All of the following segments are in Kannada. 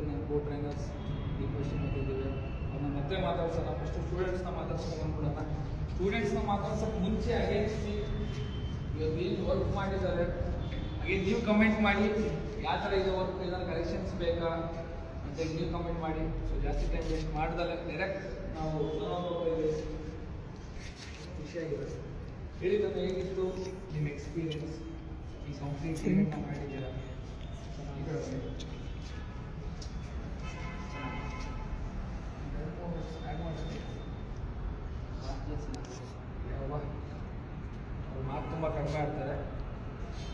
ನಾನು ಕೋ ಟ್ರೈನರ್ಸ್ ಈ ಕ್ವಶನ್ ಇಟ್ಟಿದ್ದೀವಿ. ಅವ್ರನ್ನ ಮತ್ತೆ ಮಾತಾಡ್ಸೋಣ. ಫಸ್ಟು ಸ್ಟೂಡೆಂಟ್ಸ್ನ ಮಾತಾಡ್ಸ್ಕೊಂಡು ಬಂದ್ಬಿಡೋಣ. ಸ್ಟೂಡೆಂಟ್ಸ್ನ ಮಾತಾಡ್ಸೋಕ್ಕೆ ಮುಂಚೆ ಅಗೇನ್ಸ್ಟ್ ಇವತ್ತು ಏನು ವರ್ಕ್ ಮಾಡಿದ್ದಾರೆ ಹಾಗೆ ನೀವು ಕಮೆಂಟ್ ಮಾಡಿ ಯಾವ ಥರ ಇದೆ ವರ್ಕ್, ಏನಾದ್ರು ಕರೆಕ್ಷನ್ಸ್ ಬೇಕಾ ಅಂತೇಳಿ ನೀವು ಕಮೆಂಟ್ ಮಾಡಿ. ಸೊ ಜಾಸ್ತಿ ಟೈಮ್ ವೇಸ್ಟ್ ಮಾಡ್ದಲ್ಲ ಡೈರೆಕ್ಟ್ ನಾವು ಖುಷಿಯಾಗಿದೆ. ಹೇಳಿ ತಂದು ಹೇಗಿತ್ತು ನಿಮ್ಮ ಎಕ್ಸ್ಪೀರಿಯನ್ಸ್ ಈ ಕಂಪ್ಲೀಟ್ ಟ್ರೈನಿಂಗ್ನ ಮಾಡಿದ್ದೀರಾ? ಮಾತು ತುಂಬ ಕಡಿಮೆ ಆಡ್ತಾರೆ.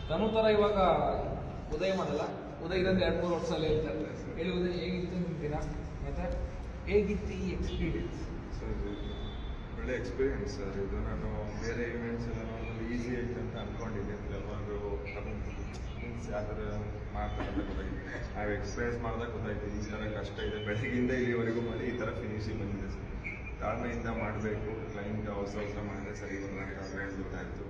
ತನು ಥರ ಇವಾಗ ಉದಯ ಮಾಡಲ್ಲ, ಉದಯದಿಂದ 2-3 ವರ್ಷದಲ್ಲೇ ಇರ್ತಾರೆ. ಹೇಳಿ ಉದಯ ಹೇಗಿತ್ತು ನಿಮ್ದಿನ, ಮತ್ತೆ ಹೇಗಿತ್ತು ಈ ಎಕ್ಸ್ಪೀರಿಯನ್ಸ್? ಸರ್ ಒಳ್ಳೆ ಎಕ್ಸ್ಪೀರಿಯನ್ಸ್ ಸರ್ ಇದು. ನಾನು ಬೇರೆ ಇವೆಂಟ್ಸ್ ಎಲ್ಲ ನೋಡೋದು ಈಸಿ ಐತೆ ಅಂತ ಅಂದ್ಕೊಂಡಿದ್ದೆ. ಕೆಲವರು ಮೀನ್ಸ್ ಯಾವ ಥರ ಮಾಡ್ತಾರೆ ಅಂತ ಗೊತ್ತಾಗಿದೆ. ನಾವು ಎಕ್ಸ್ಪೀರಿಯನ್ಸ್ ಮಾಡಿದಾಗ ಗೊತ್ತಾಯ್ತು ಈ ಥರ ಕಷ್ಟ ಇದೆ. ಬೆಳಗ್ಗೆಯಿಂದ ಇಲ್ಲಿವರೆಗೂ ಮಾಡಿ ಈ ಥರ ಫಿನಿಶಿಂಗ್ ಬಂದಿದೆ ಸರ್. ತಾಳ್ಮೆಯಿಂದ ಮಾಡಬೇಕು. ಕ್ಲೈಂಟ್ ಅವಸರ ಮಾಡಿದ್ರೆ ಸರಿ ಬರಲ್ಲ ಅಂತ ಗೊತ್ತಾಯಿತು.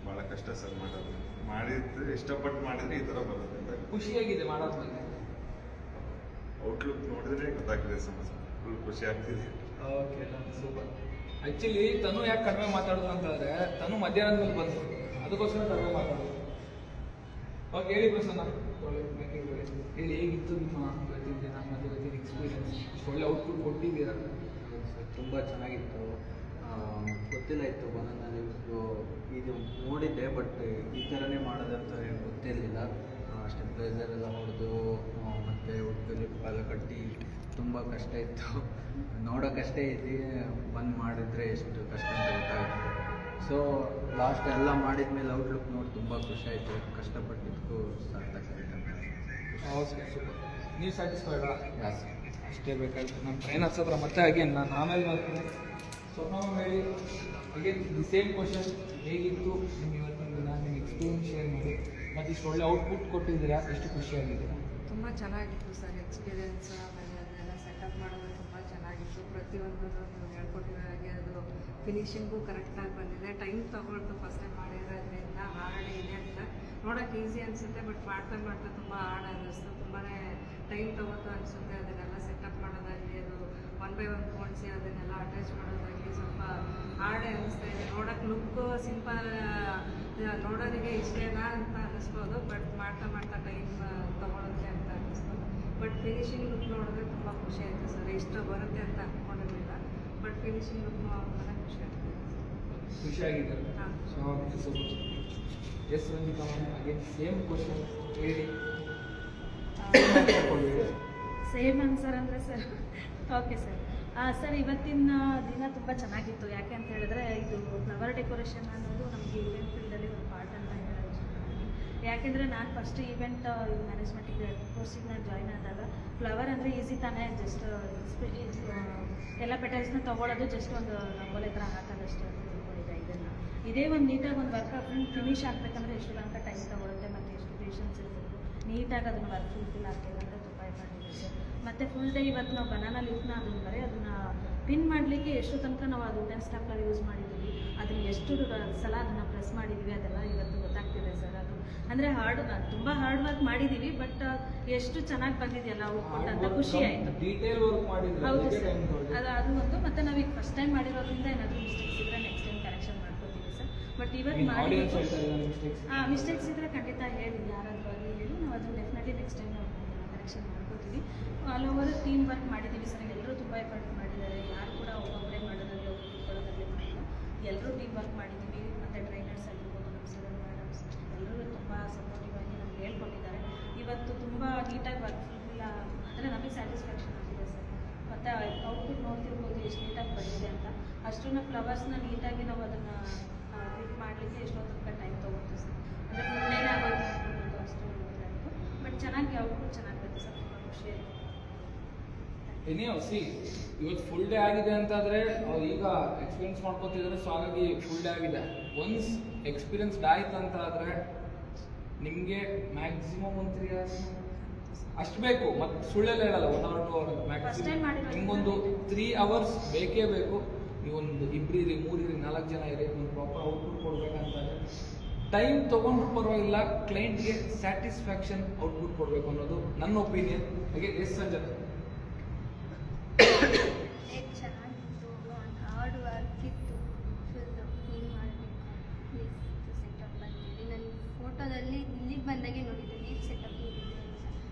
ಭಾಳ ಕಷ್ಟ ಸರ್ ಮಾಡೋದು. ಮಾಡಿದ್ರೆ ಇಷ್ಟಪಟ್ಟು ಮಾಡಿದರೆ ಈ ಥರ ಬರುತ್ತೆ ಅಂತ ಖುಷಿಯಾಗಿದೆ ಮಾಡೋದ್ಮೇಲೆ. ಔಟ್ಲುಕ್ ನೋಡಿದ್ರೆ ಗೊತ್ತಾಗ್ತಿದೆ ಸಮಸ್ಯೆ. ಫುಲ್ ಖುಷಿ ಆಗ್ತಿದೆ. Okay, super. ಆ್ಯಕ್ಚುಲಿ ತನು ಯಾಕೆ ಕಡಿಮೆ ಮಾತಾಡೋದು ಅಂತಂದರೆ ತನು ಮಧ್ಯಾಹ್ನದ ಮೇಲೆ ಬಂದು ಅದಕ್ಕೋಸ್ಕರ ಕಡಿಮೆ ಮಾತಾಡೋದು. ಓಕೆ, ಹೇಳಿ ಪ್ರಸನ್ನ, ಹೇಳಿ ಹೇಗಿತ್ತು ನಿಮ್ಮ ಇವತ್ತಿನ ದಿನ ಮತ್ತು ಇವತ್ತಿನ ಎಕ್ಸ್ಪೀರಿಯನ್ಸ್? ಒಳ್ಳೆ ಔಟ್ಪುಟ್ ಕೊಟ್ಟಿದ್ದೀರಾ? ತುಂಬ ಚೆನ್ನಾಗಿತ್ತು. ಗೊತ್ತಿಲ್ಲ ಇತ್ತು ಬನಾನ ಲೀವ್ಸ್ದು ಇದು ನೋಡಿದ್ದೆ, ಬಟ್ ಈ ಥರನೇ ಮಾಡೋದಂತ ಗೊತ್ತಿರಲಿಲ್ಲ. ಸ್ಟೆಬಿಲೈಸರ್ ಎಲ್ಲ ಹೊಡೆದು ಮತ್ತು ಉಡ್ಪೆಲ್ಲ ಕಟ್ಟಿ ತುಂಬ ಕಷ್ಟ ಇತ್ತು. ನೋಡೋಕ್ಕಷ್ಟೇ ಇದೆ, ಬಂದು ಮಾಡಿದರೆ ಎಷ್ಟು ಕಷ್ಟ ಅಂತ ಗೊತ್ತಾಗುತ್ತೆ. ಸೊ ಲಾಸ್ಟ್ ಎಲ್ಲ ಮಾಡಿದ ಮೇಲೆ ಔಟ್ಲುಕ್ ನೋಡಿ ತುಂಬ ಖುಷಿ ಆಯಿತು. ಕಷ್ಟಪಟ್ಟಿದ್ದಕ್ಕೂ ಸಾರ್ಥಕ ಓಕೆ, ಸೂಪರ್. ನೀವು ಸ್ಯಾಟಿಸ್ಫೈಡಾ? ಯಾಸ್ ಅಷ್ಟೇ ಬೇಕಾಗಿತ್ತು. ನಮ್ಮ ಟ್ರೈನರ್ಸ್ ಹತ್ರ ಮತ್ತೆ ಅಗೇನ್ ನಾನು ಆಮೇಲೆ ಮಾಡ್ತೀನಿ. ಸ್ವಪ್ನ ಹೇಳಿ ಅಗೇನ್ ದಿ ಸೇಮ್ ಕ್ವಶನ್, ಹೇಗಿತ್ತು ನಿಮ್ಮ ಇವತ್ತಿನ ದಿನ, ನಿಮ್ಮ ಎಕ್ಸ್ಪೀರಿಯನ್ಸ್ ಶೇರ್ ಮಾಡಿ. ಮತ್ತು ಇಷ್ಟು ಒಳ್ಳೆ ಔಟ್ಪುಟ್ ಕೊಟ್ಟಿದ್ದೀರಾ, ಎಷ್ಟು ಖುಷಿಯಾಗಿದ್ದೀರಾ? ತುಂಬ ಚೆನ್ನಾಗಿತ್ತು ಸರ್ ಎಕ್ಸ್ಪೀರಿಯೆನ್ಸ್. ಆಮೇಲೆ ಅದನ್ನೆಲ್ಲ ಸೆಟಪ್ ಮಾಡೋದು ತುಂಬ ಚೆನ್ನಾಗಿತ್ತು. ಪ್ರತಿಯೊಂದು ನೀವು ಹೇಳ್ಕೊಟ್ಟಿರೋ ಹಾಗೆ ಅದು ಫಿನಿಶಿಂಗು ಕರೆಕ್ಟಾಗಿ ಬಂದಿದೆ. ಟೈಮ್ ತೊಗೊಳ್ತು ಫಸ್ಟ್ ಟೈಮ್ ಮಾಡಿರೋದ್ರಿಂದ. ಹಾರ್ಡ್ ಇದೆ ಅಂತ ನೋಡೋಕ್ಕೆ ಈಸಿ ಅನಿಸುತ್ತೆ, ಬಟ್ ಮಾಡ್ತಾ ಮಾಡ್ತಾ ತುಂಬ ಹಾರ್ಡ್ ಅನ್ನಿಸ್ತು. ತುಂಬಾ ಟೈಮ್ ತೊಗೋತು ಅನಿಸುತ್ತೆ. ಅದನ್ನೆಲ್ಲ ಸೆಟಪ್ ಮಾಡೋದಾಗಲಿ, ಅದು 1 by 1 ಕೊಡಿಸಿ ಅದನ್ನೆಲ್ಲ ಅಟ್ಯಾಚ್ ಮಾಡೋದಾಗಲಿ ಸ್ವಲ್ಪ ಹಾರ್ಡೇ ಅನ್ನಿಸ್ತಾ ಇದೆ. ನೋಡೋಕ್ಕೆ ಲುಕ್ಕು ಸಿಂಪಲ್ ನೋಡೋರಿಗೆ ಇಷ್ಟೇನಾ ಅಂತ ಅನ್ನಿಸ್ಬೋದು, ಬಟ್ ಮಾಡ್ತಾ ಮಾಡ್ತಾ ಟೈಮ್ ತೊಗೊಳುತ್ತೆ ಅಂತ ಅನ್ನಿಸ್ತು. ಬಟ್ ಫಿನಿಶಿಂಗ್ ಲುಕ್ ನೋಡಿದ್ರೆ ತುಂಬ ಖುಷಿ ಆಯಿತು ಸರ್. ಇಷ್ಟು ಬರುತ್ತೆ ಅಂತ ಅಂದ್ಕೊಂಡಿರಲಿಲ್ಲ, ಬಟ್ ಫಿನಿಶಿಂಗ್ ಲುಕ್ ನೋಡಿದ್ರೆ ಖುಷಿ ಆಗ್ತದೆ. ಖುಷಿಯಾಗಿದ್ದಾರೆ? ಹಾಂ. So super. Yes Ranjita ma'am, again same question ಹೇಳಿ. ಸೇಮ್ ಆನ್ಸರ್ ಅಂದರೆ ಸರ್, ಓಕೆ ಸರ್. ಸರ್ ಇವತ್ತಿನ ದಿನ ತುಂಬ ಚೆನ್ನಾಗಿತ್ತು. ಯಾಕೆ ಅಂತ ಹೇಳಿದ್ರೆ ಇದು ಫ್ಲವರ್ ಡೆಕೋರೇಷನ್ ಅನ್ನೋದು ನಮಗೆ ಈವೆಂಟ್ ಫೀಲ್ಡಲ್ಲಿ ಒಂದು ಪಾರ್ಟ್ ಅಂತ ಹೇಳೋದು ಇಷ್ಟಪಡ್ತೀನಿ. ಯಾಕೆಂದರೆ ನಾನು ಫಸ್ಟ್ ಈವೆಂಟ್ ಮ್ಯಾನೇಜ್ಮೆಂಟಿಗೆ ಕೋರ್ಸಿಗೆ ನಾನು ಜಾಯ್ನ್ ಆದಾಗ ಫ್ಲವರ್ ಅಂದರೆ ಈಸಿ ತಾನೇ, ಜಸ್ಟ್ ಎಲ್ಲ ಪೆಟಲ್ಸ್ನ ತೊಗೊಳೋದು, ಜಸ್ಟ್ ಒಂದು ರಂಗೋಲಿ ಥರ ಹಾಕೋದಷ್ಟು ಅಂತ ತಿಳ್ಕೊಂಡಿದ್ದೆ. ಇದನ್ನು ಇದೇ ಒಂದು ನೀಟಾಗಿ ಒಂದು ವರ್ಕ್ ಫಿನಿಶ್ ಆಗಬೇಕಂದ್ರೆ ಎಷ್ಟು ತನಕ ಟೈಮ್ ತೊಗೊಳುತ್ತೆ ಮತ್ತು ಎಷ್ಟು ಪೇಷನ್ಸ್ ಇರಬೇಕು, ನೀಟಾಗಿ ಅದನ್ನು ವರ್ಕ್ ಫುಲ್ಫಿಲ್ ಆಗ್ತಿಲ್ಲ ಅಂದರೆ ತುಂಬ ಮಾಡಿದೆ ಸರ್. ಮತ್ತು ಫುಲ್ ಡೇ ಇವತ್ತು ನಾವು ಬನಾನಾ ಲೀಫ್ನ ಅದನ್ನು ಪಿನ್ ಮಾಡಲಿಕ್ಕೆ ಎಷ್ಟು ತನಕ ನಾವು ಅದು ವುಡನ್ ಸ್ಟಾಪ್ಲರ್ ಯೂಸ್ ಮಾಡಿದ್ದೀವಿ, ಅದನ್ನು ಎಷ್ಟು ಸಲ ಅದನ್ನು ಪ್ರೆಸ್ ಮಾಡಿದ್ದೀವಿ, ಅದೆಲ್ಲ ಇವತ್ತು ಗೊತ್ತಾಗ್ತಿದೆ ಸರ್. ಅದು ಅಂದರೆ ತುಂಬ ಹಾರ್ಡ್ ವರ್ಕ್ ಮಾಡಿದ್ದೀವಿ, ಬಟ್ ಎಷ್ಟು ಚೆನ್ನಾಗಿ ಬಂದಿದೆಯಲ್ಲ ಔಟ್ಪುಟ್ ಅಂತ ಖುಷಿ ಆಯಿತು. ಹೌದು ಸರ್, ಅದು ಒಂದು. ಮತ್ತು ನಾವೀಗ ಫಸ್ಟ್ ಟೈಮ್ ಮಾಡಿರೋದ್ರಿಂದ ಏನಾದರೂ ಮಿಸ್ಟೇಕ್ಸ್ ಇದ್ದರೆ ನೆಕ್ಸ್ಟ್ ಟೈಮ್ ಕರೆಕ್ಷನ್ ಮಾಡ್ಕೊತೀವಿ ಸರ್. ಬಟ್ ಇವತ್ತು ಮಾಡಿ ಮಿಸ್ಟೇಕ್ಸ್ ಇದ್ದರೆ ಖಂಡಿತ ಹೇಳಿ, ಯಾರಾದರೂ ಆಗಲಿ ಹೇಳಿ, ನಾವು ಅದನ್ನು ಡೆಫಿನೆಟ್ಲಿ ನೆಕ್ಸ್ಟ್ ಟೈಮ್ ನಾವು ಕರೆಕ್ಷನ್ ಮಾಡ್ಕೊತೀವಿ. ಆಲ್ ಓವರ್ ಟೀಮ್ ವರ್ಕ್ ಮಾಡಿದ್ದೀವಿ ಸರ್. ಎಲ್ಲರೂ ತುಂಬ ಎಫರ್ಟ್ ಮಾಡಿದ್ದಾರೆ. ಯಾರು ಕೂಡ ಒಬ್ಬೊಬ್ಬರೇ ಮಾಡೋದಾಗಲಿ ಒಬ್ಬರು ತಿಳ್ಕೊಳ್ಳೋದಾಗಲಿ ಮಾಡಿಲ್ಲ. ಎಲ್ಲರೂ ಟೀಮ್ ವರ್ಕ್ ಮಾಡಿದ್ದೀವಿ. ಮತ್ತು ಟ್ರೈನರ್ಸ್ ಆಗಿರ್ಬೋದು, ನಮ್ಮ ಸರ್ ಮೇಡಮ್ಸ್ ಎಲ್ಲರೂ ತುಂಬ ಸಪೋರ್ಟಿವ್ ಆಗಿ ನಮ್ಗೆ ಹೇಳ್ಕೊಟ್ಟಿದ್ದಾರೆ. ಇವತ್ತು ತುಂಬ ನೀಟಾಗಿ ವರ್ಕ್ ಫುಲ್ಫಿಲ್ ಅಂದರೆ ನಮಗೆ ಸ್ಯಾಟಿಸ್ಫ್ಯಾಕ್ಷನ್ ಆಗಿದೆ ಸರ್. ಮತ್ತು ಔಟ್ಪುಟ್ ನೋಡ್ತಿರ್ಬೋದು ಎಷ್ಟು ನೀಟಾಗಿ ಬಂದಿದೆ ಅಂತ. ಅಷ್ಟನ್ನು ಫ್ಲವರ್ಸ್ನ ನೀಟಾಗಿ ನಾವು ಅದನ್ನು ಕ್ಲಿಕ್ ಮಾಡಲಿಕ್ಕೆ ಎಷ್ಟೊತ್ತು ತನಕ ಟೈಮ್ ತೊಗೊಳ್ತೀವಿ ಸರ್. ಅಂದರೆ ಫುಲ್ ಡೇ ಆಗೋದು ಅಷ್ಟು ಇದಾಯಿತು, ಬಟ್ ಚೆನ್ನಾಗಿ ಔಟ್ಪುಟ್ ಚೆನ್ನಾಗಿ ಬಂತು ಸರ್. ತುಂಬ ಖುಷಿ ಆಯಿತು. ಸಿ ಇವತ್ತು ಫುಲ್ ಡೇ ಆಗಿದೆ ಅಂತಾದರೆ ಅವ್ರು ಈಗ ಎಕ್ಸ್ಪೀರಿಯನ್ಸ್ ಮಾಡ್ಕೊತಿದ್ದಾರೆ. ಸೊ ಹಾಗಾಗಿ ಫುಲ್ ಡೇ ಆಗಿದೆ. ಒನ್ಸ್ ಎಕ್ಸ್ಪೀರಿಯನ್ಸ್ಡ್ ಆಯ್ತು ಅಂತ ಆದರೆ ನಿಮಗೆ ಮ್ಯಾಕ್ಸಿಮಮ್ ಒಂದು 3 hours ಅಷ್ಟು ಬೇಕು. ಮತ್ತು ಸುಳ್ಳೆಲ್ಲ ಹೇಳಲ್ಲ, 1 or 2 hours ಮ್ಯಾಕ್ಸಿಮಮ್. ನಿಮಗೊಂದು 3 hours ಬೇಕೇ ಬೇಕು. ನೀವೊಂದು 2 ಇರಿ, 3 ಇರಿ, 4 ಜನ ಇರಿ, ಒಂದು ಪ್ರಾಪರ್ ಔಟ್ಪುಟ್ ಕೊಡಬೇಕಂತಂದರೆ ಟೈಮ್ ತೊಗೊಂಡ್ರು ಪರವಾಗಿಲ್ಲ, ಕ್ಲೈಂಟ್ಗೆ ಸ್ಯಾಟಿಸ್ಫ್ಯಾಕ್ಷನ್ ಔಟ್ಪುಟ್ ಕೊಡಬೇಕು ಅನ್ನೋದು ನನ್ನ ಒಪಿನಿಯನ್. ಹಾಗೆ ಎಸ್ ಸಂಜನಾ? ಹೇಗೆ ಚೆನ್ನಾಗಿತ್ತು, ಹಾರ್ಡ್ ವರ್ಕ್ ಇತ್ತು, ಫುಲ್ಲು ಹಿಂಗೆ ಮಾಡಬೇಕು ಲೀಫ್ ಸೆಟಪ್ ಅಂತೇಳಿ ನಾನು ಫೋಟೋದಲ್ಲಿ ಇಲ್ಲಿಗೆ ಬಂದಾಗೆ ನೋಡಿದ್ದೆ ಲೀಫ್ ಸೆಟಪ್ ಇದೆ ಅಂತ.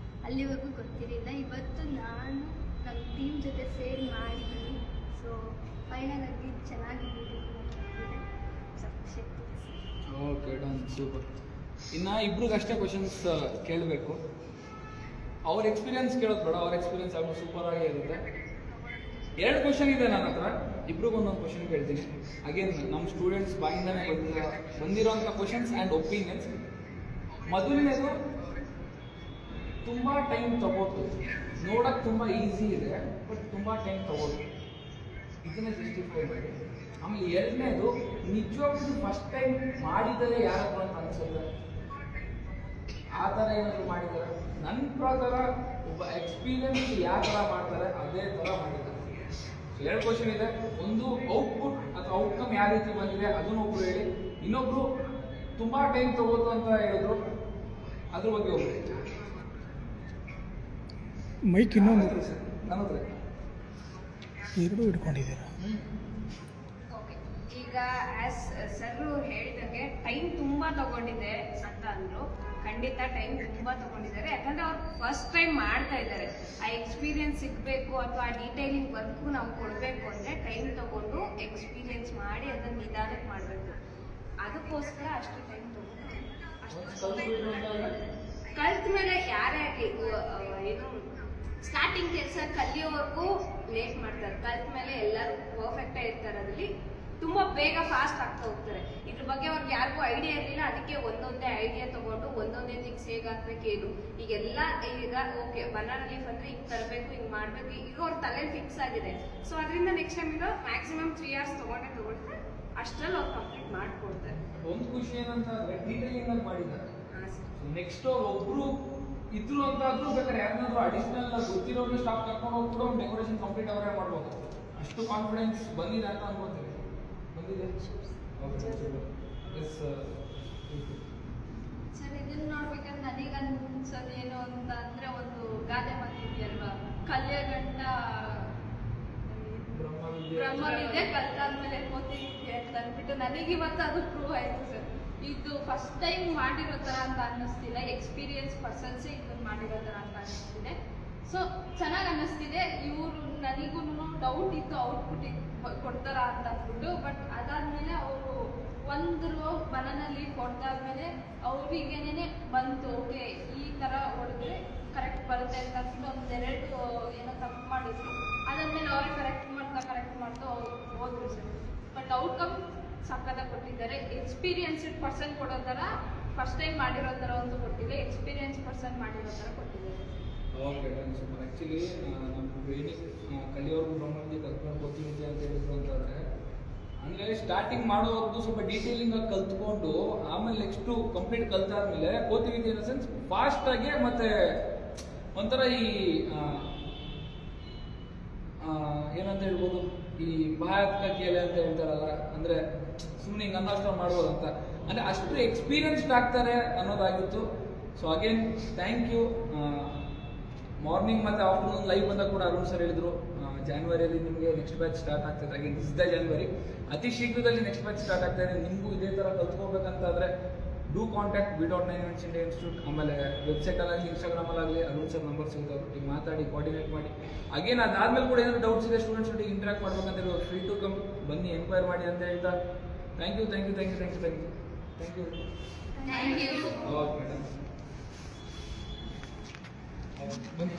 ಅಲ್ಲಿವರೆಗೂ ಗೊತ್ತಿರಲಿಲ್ಲ. ಇವತ್ತು ನಾನು ನಮ್ಮ ಟೀಮ್ ಜೊತೆ ಸೇರಿ ಮಾಡಿದ್ದೀನಿ. ಸೊ ಫೈನಲ್ ಆಗಿ ಚೆನ್ನಾಗಿ ಸಕ್ಸಸ್ ಆಗ್ತಿದೆ ಸರ್. Okay, done, super. ಇನ್ನು ಇಬ್ರಿಗಷ್ಟೇ ಕ್ವಶನ್ಸ್ ಕೇಳಬೇಕು. ಅವ್ರ ಎಕ್ಸ್ಪೀರಿಯನ್ಸ್ ಕೇಳೋದು ಬೇಡ, ಅವ್ರ ಎಕ್ಸ್ಪೀರಿಯನ್ಸ್ ಯಾವಾಗಲೂ ಸೂಪರ್ ಆಗೇ ಇರುತ್ತೆ. 2 ಕ್ವಶನ್ ಇದೆ ನನ್ನ ಹತ್ರ, ಇಬ್ರಿಗೂ ಒಂದೊಂದು ಕ್ವಶನ್ ಕೇಳ್ತೀನಿ. ಅಗೇನ್ ನಮ್ಮ ಸ್ಟೂಡೆಂಟ್ಸ್ ಬಾಯಿಂದನೇ ಬಂದಿರೋಂಥ ಕ್ವಶನ್ಸ್ ಆ್ಯಂಡ್ ಒಪಿನಿಯನ್ಸ್. ಮೊದಲನೇದು, ತುಂಬ ಟೈಮ್ ತಗೋತು, ನೋಡೋಕ್ಕೆ ತುಂಬ ಈಸಿ ಇದೆ, ಬಟ್ ತುಂಬ ಟೈಮ್ ತಗೋತು, ಇದನ್ನೇ ಜಸ್ಟಿಫೈ ಮಾಡಿ. ಆಮೇಲೆ 2ನೇದು, ನಿಜವಾಗ್ಲೂ ಫಸ್ಟ್ ಟೈಮ್ ಮಾಡಿದರೆ ಯಾರಾದ್ರೂ ಅಂತ ಅನ್ಸುತ್ತೆ, ಆ ಥರ ಏನಾದರೂ ಮಾಡಿದ್ದಾರೆ? ನನ್ನ ಪ್ರಕಾರ ಒಬ್ಬ ಎಕ್ಸ್ಪೀರಿಯನ್ಸ್ ಯಾವ ಥರ ಮಾಡ್ತಾರೆ ಅದೇ ಥರ ಮಾಡಿದ್ದಾರೆ. 2 ಕ್ವಶನ್ ಇದೆ. ಒಂದು, ಔಟ್ಪುಟ್ ಅಥವಾ ಔಟ್ಕಮ್ ಯಾವ ರೀತಿ ಬಂದಿದೆ ಅದನ್ನು ಒಬ್ರು ಹೇಳಿ. ಇನ್ನೊಬ್ರು ತುಂಬ ಟೈಮ್ ತಗೋದು ಅಂತ ಹೇಳಿದ್ರು, ಅದ್ರ ಬಗ್ಗೆ ಒಬ್ರು ಹೇಳಿ. ಮೈಕ್ ಇನ್ನೊಂದು ನನ್ನ ಹತ್ರ ಎರಡೂ ಹಿಡ್ಕೊಂಡಿದ್ದೀರಾ? ಓಕೆ, ಈಗ ಆ್ಯಸ್ ಸರ್ ಹೇಳಿದಂಗೆ ಟೈಮ್ ತುಂಬ ತಗೊಂಡಿದೆ ಅಂತ ಅಂದರು. ಖಂಡಿತ ಟೈಮ್ ತುಂಬ ತಗೊಂಡಿದ್ದಾರೆ, ಯಾಕಂದರೆ ಅವ್ರು ಫಸ್ಟ್ ಟೈಮ್ ಮಾಡ್ತಾ ಇದ್ದಾರೆ. ಆ ಎಕ್ಸ್ಪೀರಿಯನ್ಸ್ ಸಿಗಬೇಕು ಅಥವಾ ಆ ಡೀಟೇಲಿಂಗ್ ವರ್ಕು ನಾವು ಕೊಡಬೇಕು ಅಂದರೆ ಟೈಮ್ ತಗೊಂಡು ಎಕ್ಸ್ಪೀರಿಯನ್ಸ್ ಮಾಡಿ ಅದನ್ನು ನಿಧಾನಕ್ಕೆ ಮಾಡಬೇಕು. ಅದಕ್ಕೋಸ್ಕರ ಅಷ್ಟು ಟೈಮ್ ತಗೊಂಡು ಕಲ್ತ ಮೇಲೆ ಯಾರೇ ಆಗಲಿ ಏನು ಸ್ಟಾರ್ಟಿಂಗ್ ಕೆಲಸ ಕಲಿಯೋವರೆಗೂ ಲೇಟ್ ಮಾಡ್ತಾರೆ. ಕಲ್ತ ಮೇಲೆ ಎಲ್ಲರೂ ಪರ್ಫೆಕ್ಟಾಗಿ ಇರ್ತಾರೆ, ಅದರಲ್ಲಿ ತುಂಬ ಬೇಗ ಫಾಸ್ಟ್ ಆಗ್ತಾ ಹೋಗ್ತಾರೆ. ಇದ್ರ ಬಗ್ಗೆ ಅವ್ರಿಗೆ ಯಾರಿಗೂ ಐಡಿಯಾ ಇರಲಿಲ್ಲ, ಅದಕ್ಕೆ ಒಂದೊಂದೇ ಐಡಿಯಾ ತಗೊಂಡು ಒಂದೊಂದೇ ಥಿಂಗ್ಸ್ ಹೇಗೆ ಹಾಕ್ಬೇಕೇನು ಈಗ ಓಕೆ ಬನಾನಾ ಲೀಫ್ ಅಂದರೆ ಹಿಂಗೆ ತರಬೇಕು, ಹಿಂಗೆ ಮಾಡಬೇಕು, ಈಗ ಅವ್ರ ತಲೆ ಫಿಕ್ಸ್ ಆಗಿದೆ. ಸೊ ಅದರಿಂದ ನೆಕ್ಸ್ಟ್ ಟೈಮ್ ಈಗ ಮ್ಯಾಕ್ಸಿಮಮ್ 3 hours ತಗೊಂಡ್ರೆ ಅಷ್ಟರಲ್ಲಿ ಅವ್ರು ಕಂಪ್ಲೀಟ್ ಮಾಡಿಕೊಡ್ತಾರೆ. ಒಂದು ಖುಷಿ ಏನಂತಂದ್ರೆ ಡೀಟೇಲಿಂಗ್ ಆಗಿ ಮಾಡಿದ್ದಾರೆ. ಹಾಂ ಸರ್. ನೆಕ್ಸ್ಟ್ ಅವ್ರು ಒಬ್ರು ಇದ್ರು ಅಂತಾದ್ರೂ ಬೇಕಾದ್ರೆ ಯಾರನ್ನಾದ್ರೂ ಅಡಿಷನಲ್ ಗೊತ್ತಿರೋರು ಸ್ಟಾಫ್ ಕರ್ಕೊಂಡು ಹೋಗಿ ಕೂಡ ಒಂದು ಡೆಕೋರೇಷನ್ ಕಂಪ್ಲೀಟ್ ಅವರೇ ಮಾಡ್ಬೋದು. ಅಷ್ಟು ಕಾನ್ಫಿಡೆನ್ಸ್ ಬಂದಿದೆ ಅಂತ ಅನ್ಕೋತೀವಿ. ಬಂದಿದೆ? ಎಸ್ ಸರ್ ಇದನ್ನ ನೋಡ್ಬೇಕಾದ್ರೆ ನನಗೆ ಅನ್ಸೋದು ಏನು ಅಂತ ಅಂದರೆ ಒಂದು ಗಾದೆ ಮಾತಿದೆಯಲ್ವಾ, ಕಲಿಯ ಗಂಟ ಬ್ರಹ್ಮವಿದೆ, ಕಲ್ತಾದ್ಮೇಲೆ ಕೋತಿ ಇದೆ ಅಂತ ಅಂದ್ಬಿಟ್ಟು ನನಗಿವತ್ತು ಅದು ಪ್ರೂವ್ ಆಯಿತು ಸರ್. ಇದು ಫಸ್ಟ್ ಟೈಮ್ ಮಾಡಿರೋ ಥರ ಅಂತ ಅನ್ನಿಸ್ತಿಲ್ಲ, ಎಕ್ಸ್ಪೀರಿಯನ್ಸ್ ಪರ್ಸನ್ಸೇ ಇದನ್ನು ಮಾಡಿರೋ ಥರ ಅಂತ ಅನ್ನಿಸ್ತಿದೆ. ಸೊ ಚೆನ್ನಾಗಿ ಅನ್ನಿಸ್ತಿದೆ. ಇವರು ನನಗೂ ಡೌಟ್ ಇತ್ತು ಔಟ್ಪುಟ್ ಕೊಡ್ತಾರ ಅಂತ ಅಂದ್ಬಿಟ್ಟು, ಬಟ್ ಅದಾದಮೇಲೆ ಅವರು ಒಂದು ರೋ ಬನಾನಾ ಲೀಫ್ ಕೊಟ್ಟಾದ್ಮೇಲೆ ಅವ್ರಿಗೇನೆ ಬಂತು, ಓಕೆ ಈ ಥರ ಹೊಡೆದ್ರೆ ಕರೆಕ್ಟ್ ಬರುತ್ತೆ ಅಂತ ಅಂದ್ಬಿಟ್ಟು ಒಂದೆರಡು ಏನೋ ತಪ್ಪು ಮಾಡಿದ್ರು. ಅದಾದ್ಮೇಲೆ ಅವರೇ ಕರೆಕ್ಟ್ ಮಾಡ್ತಾ ಹೋದ್ರು ಸರ್. ಬಟ್ ಔಟ್ಕಮ್ ಸಕ್ಕತ್ತಾಗಿ ಕೊಟ್ಟಿದ್ದಾರೆ. ಎಕ್ಸ್ಪೀರಿಯನ್ಸ್ಡ್ ಪರ್ಸನ್ ಕೊಡೋ ಥರ ಫಸ್ಟ್ ಟೈಮ್ ಮಾಡಿರೋ ಥರ ಒಂದು ಕೊಟ್ಟಿದೆ, ಎಕ್ಸ್ಪೀರಿಯನ್ಸ್ ಪರ್ಸನ್ ಮಾಡಿರೋ ಥರ ಕೊಟ್ಟಿದ್ದಾರೆ. Okay, super. ಆ್ಯಕ್ಚುಲಿ ನಮ್ಮ ಏನಕ್ಕೆ ಕಲಿಯೋರ್ಗು ಬ್ರಹ್ಮವಿದ್ಯೆ ಕಲ್ತ್ಕೊಂಡು ಗೊತ್ತಿರುತ್ತೆ ಅಂತ ಹೇಳಿದ್ರು ಅಂತಂದರೆ, ಅಂದರೆ ಸ್ಟಾರ್ಟಿಂಗ್ ಮಾಡೋದು ಸ್ವಲ್ಪ ಡೀಟೇಲಿಂಗ್ ಆಗಿ ಕಲ್ತ್ಕೊಂಡು ಆಮೇಲೆ ನೆಕ್ಸ್ಟು ಕಂಪ್ಲೀಟ್ ಕಲ್ತಾದ್ಮೇಲೆ ಕೋತಿ ವಿದ್ಯೆ ಇನ್ ದ ಸೆನ್ಸ್ ಫಾಸ್ಟಾಗಿ ಮತ್ತು ಒಂಥರ ಈ ಏನಂತ ಹೇಳ್ಬೋದು, ಈ ಬಾಹ್ಯಾತ್ಕ ಕೇಲೆ ಅಂತ ಹೇಳ್ತಾರಲ್ಲ, ಅಂದರೆ ಸುಮ್ಮನೆ ಹಿಂಗೆ ಅನ್ನೋಷ್ಟು ಮಾಡ್ಬೋದು ಅಂತ, ಅಂದರೆ ಅಷ್ಟು ಎಕ್ಸ್ಪೀರಿಯನ್ಸ್ಡ್ ಆಗ್ತಾರೆ ಅನ್ನೋದಾಗಿತ್ತು. So again thank you. Morning ಮತ್ತು ಆಫ್ಟರ್ನೂನ್ ಲೈವ್ ಬಂದಾಗ ಕೂಡ ಅರುಣ್ ಸರ್ ಹೇಳಿದರು ಜಾನ್ವರಿಯಲ್ಲಿ ನಿಮಗೆ ನೆಕ್ಸ್ಟ್ ಬ್ಯಾಚ್ ಸ್ಟಾರ್ಟ್ ಆಗ್ತದೆ. ಅಗೇನ್ ದಿಸ್ ದ ಜಾನ್ವರಿ, ಅತಿ ಶೀಘ್ರದಲ್ಲಿ ನೆಕ್ಸ್ಟ್ ಬ್ಯಾಚ್ ಸ್ಟಾರ್ಟ್ ಆಗ್ತಾ ಇದೆ. ನಿಮಗೂ ಇದೇ ಥರ ಕಲ್ತ್ಕೋಬೇಕಂತಾದರೆ do contact B.9 Events India Institute. ಆಮೇಲೆ ವೆಬ್ಸೈಟಲ್ಲಾಗಲಿ ಇನ್ಸ್ಟಾಗ್ರಾಮಲ್ಲಾಗಲಿ ಅರುಣ್ ಸರ್ ನಂಬರ್ ಸಿಗುತ್ತೆ, ಅವ್ರಿಗೆ ಮಾತಾಡಿ ಕೋಆರ್ಡಿನೇಟ್ ಮಾಡಿ. ಅಗೇನ್ ಅದಾದಮೇಲೆ ಕೂಡ ಏನಾದರೂ ಡೌಟ್ಸ್ ಇದೆ ಸ್ಟೂಡೆಂಟ್ಸ್ ಜೊತೆಗೆ ಇಂಟ್ರಾಕ್ಟ್ ಮಾಡ್ಬೇಕಂತ ಹೇಳಿ ಫ್ರೀ ಟು ಕಮ್, ಬನ್ನಿ ಎನ್ಕ್ವೈರ್ ಮಾಡಿ ಅಂತ ಹೇಳ್ತಾ ಥ್ಯಾಂಕ್ ಯು. ಓಕೆ, ಬನ್ನಿ.